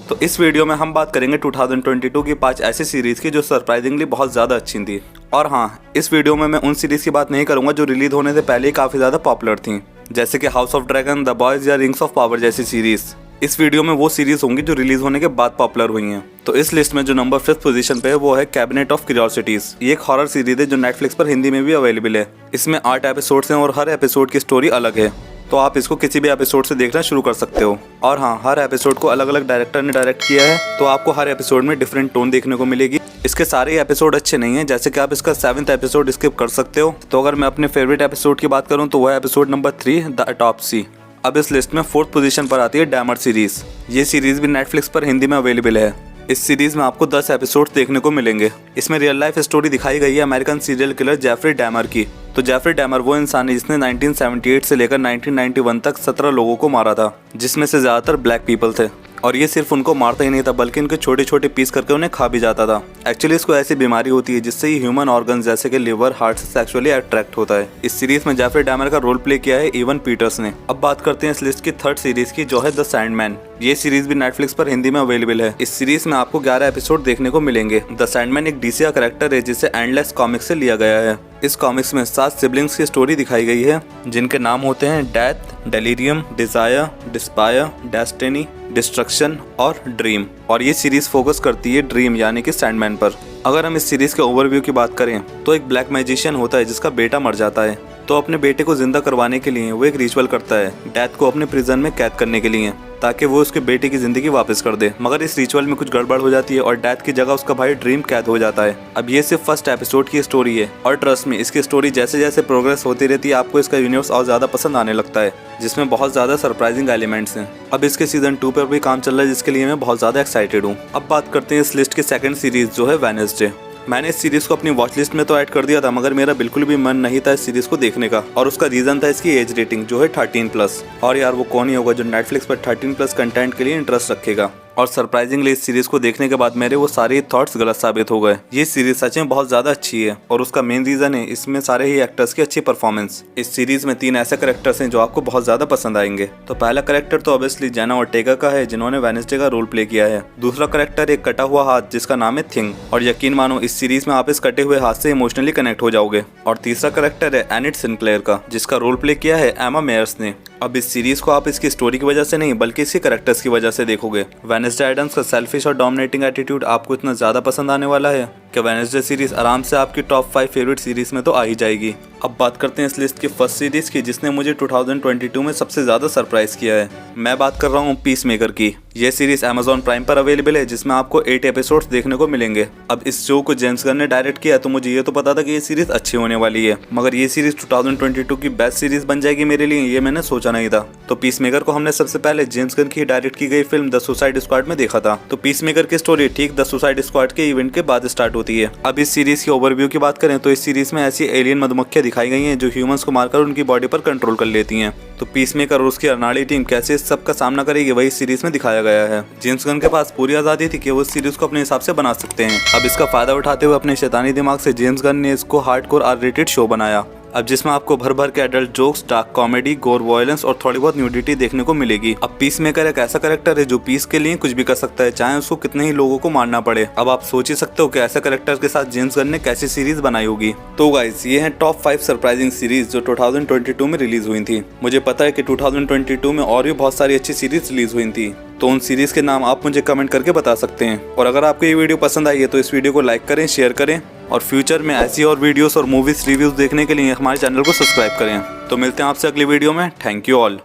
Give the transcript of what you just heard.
तो इस वीडियो में हम बात करेंगे 2022 की 5 ऐसी सीरीज की जो सरप्राइजिंगली बहुत ज़्यादा अच्छी थी। और हाँ, इस वीडियो में मैं उन सीरीज़ की बात नहीं करूँगा जो रिलीज होने से पहले ही काफ़ी ज़्यादा पॉपुलर थी, जैसे कि house of dragon, the boys या रिंग्स ऑफ पावर जैसी सीरीज़। इस वीडियो में वो सीरीज होंगी जो रिलीज होने के बाद पॉपुलर हुई हैं। तो इस लिस्ट में जो नंबर 5th पोजीशन पे है वो है कैबिनेट ऑफ क्यूरियोसिटीज। ये एक हॉरर सीरीज है जो नेटफ्लिक्स पर हिंदी में भी अवेलेबल है। इसमें 8 एपिसोड्स हैं और हर एपिसोड की स्टोरी अलग है, तो आप इसको किसी भी एपिसोड से देखना शुरू कर सकते हो। और हाँ, हर एपिसोड को अलग अलग डायरेक्टर ने डायरेक्ट किया है, तो आपको हर एपिसोड में डिफरेंट टोन देखने को मिलेगी। इसके सारे एपिसोड अच्छे नहीं हैं, जैसे कि आप इसका 7th एपिसोड स्किप कर सकते हो। तो अगर मैं अपने फेवरेट एपिसोड की बात करूँ तो वह एपिसोड नंबर 3 द ऑटोप्सी। अब इस लिस्ट में 4th पोजीशन पर आती है डैमर सीरीज। ये सीरीज भी नेटफ्लिक्स पर हिंदी में अवेलेबल है। इस सीरीज में आपको 10 एपिसोड्स देखने को मिलेंगे। इसमें रियल लाइफ स्टोरी दिखाई गई है American serial killer Jeffrey Dahmer की। तो जेफरी डैमर वो इंसान है जिसने 1978 से लेकर 1991 तक 17 लोगों को मारा था, जिसमें से ज्यादातर ब्लैक पीपल थे। और ये सिर्फ उनको मारता ही नहीं था, बल्कि इनके छोटे छोटे पीस करके उन्हें खा भी जाता था। एक्चुअली इसको ऐसी बीमारी होती है जिससे ये ह्यूमन ऑर्गन जैसे कि लिवर, हार्ट से सेक्सुअली अट्रैक्ट होता है। इस सीरीज में जेफरी डैमर का रोल प्ले किया है इवन पीटर्स ने। अब बात करते हैं इस लिस्ट की 3rd सीरीज की, जो है द सैंडमैन। ये सीरीज भी नेटफ्लिक्स पर हिंदी में अवेलेबल है। इस सीरीज में आपको 11 एपिसोड देखने को मिलेंगे। द सैंडमैन एक डीसी का कैरेक्टर है जिसे एंडलेस कॉमिक्स से लिया गया है। इस कॉमिक्स में 7 सिबलिंग्स की स्टोरी दिखाई गई है, जिनके नाम होते हैं death, delirium, desire, despair, destiny, destruction और ड्रीम। और ये सीरीज फोकस करती है ड्रीम यानी कि सैंडमैन पर। अगर हम इस सीरीज के ओवरव्यू की बात करें तो एक ब्लैक मैजिशियन होता है जिसका बेटा मर जाता है, तो अपने बेटे को जिंदा करवाने के लिए वो एक रिचुअल करता है डेथ को अपने प्रिजन में कैद करने के लिए, ताकि वो उसके बेटे की जिंदगी वापस कर दे। मगर इस रिचुअल में कुछ गड़बड़ हो जाती है और डेथ की जगह उसका भाई ड्रीम कैद हो जाता है। अब ये सिर्फ फर्स्ट एपिसोड की स्टोरी है, और ट्रस्ट में इसकी स्टोरी जैसे जैसे प्रोग्रेस होती रहती है आपको इसका यूनिवर्स और ज्यादा पसंद आने लगता है, जिसमें बहुत ज्यादा सरप्राइजिंग एलिमेंट्स हैं। अब इसके सीजन 2 पर भी काम चल रहा है, जिसके लिए मैं बहुत ज्यादा एक्साइटेड हूँ। अब बात करते हैं इस लिस्ट की 2nd सीरीज, जो है वेडनेसडे। मैंने इस सीरीज को अपनी वॉच लिस्ट में तो ऐड कर दिया था, मगर मेरा बिल्कुल भी मन नहीं था इस सीरीज को देखने का, और उसका रीजन था इसकी एज रेटिंग जो है 13+। और यार, वो कौन ही होगा जो नेटफ्लिक्स पर 13+ कंटेंट के लिए इंटरेस्ट रखेगा। और सरप्राइजिंगली इस सीरीज को देखने के बाद मेरे वो सारे थॉट्स गलत साबित हो गए। ये सीरीज सच में बहुत ज्यादा अच्छी है, और उसका मेन रीजन है इसमें सारे ही एक्टर्स की अच्छी परफॉर्मेंस। इस सीरीज में 3 ऐसे कैरेक्टर्स हैं जो आपको बहुत ज्यादा पसंद आएंगे। तो पहला कैरेक्टर तो ऑब्वियसली जेना ऑर्टेगा का है, जिन्होंने वेडनेसडे का रोल प्ले किया है। दूसरा कैरेक्टर एक कटा हुआ हाथ जिसका नाम है थिंग, और यकीन मानो इस सीरीज में आप इस कटे हुए हाथ से इमोशनली कनेक्ट हो जाओगे। और तीसरा कैरेक्टर है एनिट सिनक्लेयर का, जिसका रोल प्ले किया है एमा मेयर्स ने। अब इस सीरीज को आप इसकी स्टोरी की वजह से नहीं बल्कि इसके कैरेक्टर्स की वजह से देखोगे। वेडनेसडे एडम्स का सेल्फिश और डोमिनेटिंग एटीट्यूड आपको इतना ज्यादा पसंद आने वाला है कि वेडनेसडे सीरीज आराम से आपकी टॉप 5 फेवरेट सीरीज में तो आ ही जाएगी। अब बात करते हैं इस लिस्ट की 1st सीरीज की, जिसने मुझे 2022 में सबसे ज्यादा सरप्राइज किया है। मैं बात कर रहा हूँ पीसमेकर की। यह सीरीज Amazon प्राइम पर अवेलेबल है, जिसमें आपको 8 एपिसोड्स देखने को मिलेंगे। अब इस शो को जेम्स गन ने डायरेक्ट किया, तो मुझे ये तो पता था कि ये सीरीज अच्छी होने वाली है, मगर ये सीरीज 2022 की बेस्ट सीरीज बन जाएगी मेरे लिए, ये मैंने सोचा नहीं था। तो पीसमेकर को हमने सबसे पहले जेम्स गन की डायरेक्ट की गई फिल्म द सुसाइड स्क्वाड में देखा था। तो पीसमेकर की स्टोरी ठीक द सुसाइड स्क्वाड के इवेंट के बाद स्टार्ट होती है। अब इस सीरीज की ओवरव्यू की बात करें तो इस सीरीज में ऐसी एलियन मधुमक्खियां दिखाई गई हैं जो ह्यूमंस को मारकर उनकी बॉडी पर कंट्रोल कर लेती हैं। तो पीसमेकर और उसकी अनाड़ी टीम कैसे इस सब का सामना करेगी वही सीरीज में दिखाया गया है। जेम्स गन के पास पूरी आजादी थी कि वो इस सीरीज को अपने हिसाब से बना सकते हैं। अब इसका फायदा उठाते हुए अपने शैतानी दिमाग से जेम्स गन ने इसको हार्डकोर R-rated शो बनाया। अब जिसमें आपको भर भर के एडल्ट जोक्स, डार्क कॉमेडी, गोर वायलेंस और थोड़ी बहुत न्यूडिटी देखने को मिलेगी। अब पीसमेकर एक ऐसा कैरेक्टर है जो पीस के लिए कुछ भी कर सकता है, चाहे उसको कितने ही लोगों को मारना पड़े। अब आप सोच ही सकते हो कि ऐसे कैरेक्टर के साथ जेम्स गन ने कैसी सीरीज बनाई होगी। तो गाइस, ये है टॉप 5 सरप्राइजिंग सीरीज जो 2022 में रिलीज हुई थी। मुझे पता है कि 2022 में और भी बहुत सारी अच्छी सीरीज रिलीज हुई थी, तो उन सीरीज के नाम आप मुझे कमेंट करके बता सकते हैं। और अगर आपको ये वीडियो पसंद आई है तो इस वीडियो को लाइक करें, शेयर करें, और फ्यूचर में ऐसी और वीडियोस और मूवीज रिव्यूज देखने के लिए हमारे चैनल को सब्सक्राइब करें। तो मिलते हैं आपसे अगली वीडियो में। Thank you all.